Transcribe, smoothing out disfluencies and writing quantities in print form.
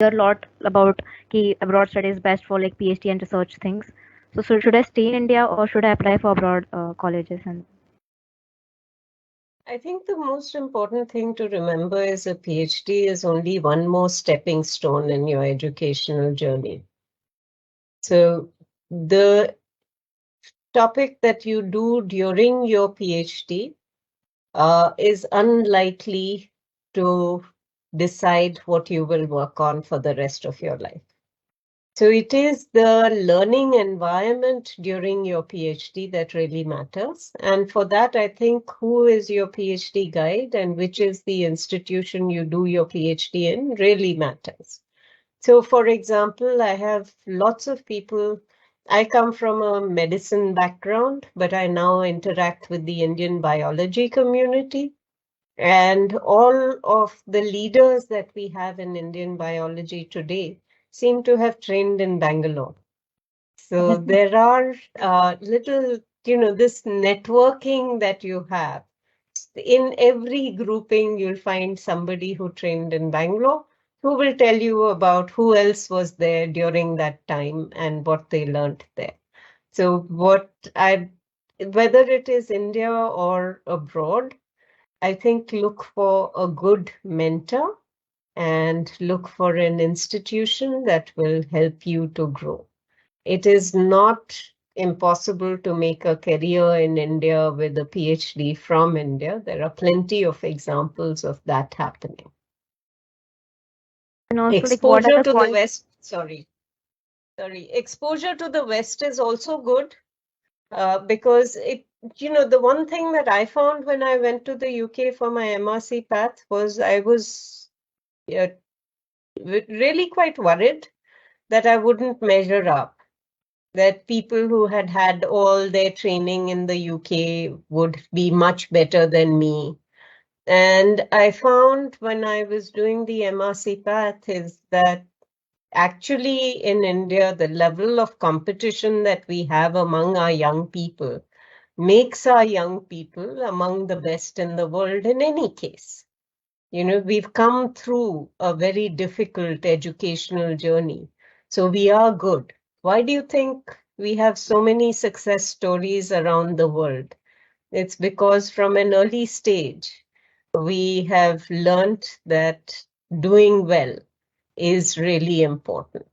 hear a lot about ki abroad study is best for like PhD and research things. So should I stay in India or should I apply for abroad colleges? And I think the most important thing to remember is a PhD is only one more stepping stone in your educational journey. So the topic that you do during your PhD is unlikely to decide what you will work on for the rest of your life. So it is the learning environment during your PhD that really matters. And for that, I think who is your PhD guide and which is the institution you do your PhD in really matters. So, for example, I have lots of people. I come from a medicine background, but I now interact with the Indian biology community. And all of the leaders that we have in Indian biology today seem to have trained in Bangalore. So there are this networking that you have. In every grouping, you'll find somebody who trained in Bangalore who will tell you about who else was there during that time and what they learned there. So whether it is India or abroad, I think look for a good mentor and look for an institution that will help you to grow. It is not impossible to make a career in India with a PhD from India. There are plenty of examples of that happening. also like what are Exposure the to the West, exposure to the West is also good because the one thing that I found when I went to the UK for my MRC path was I was uh, really quite worried that I wouldn't measure up, that people who had had all their training in the UK would be much better than me. And I found when I was doing the MRC path is that actually in India, the level of competition that we have among our young people makes our young people among the best in the world in any case. We've come through a very difficult educational journey. So we are good. Why do you think we have so many success stories around the world? It's because from an early stage, we have learned that doing well is really important.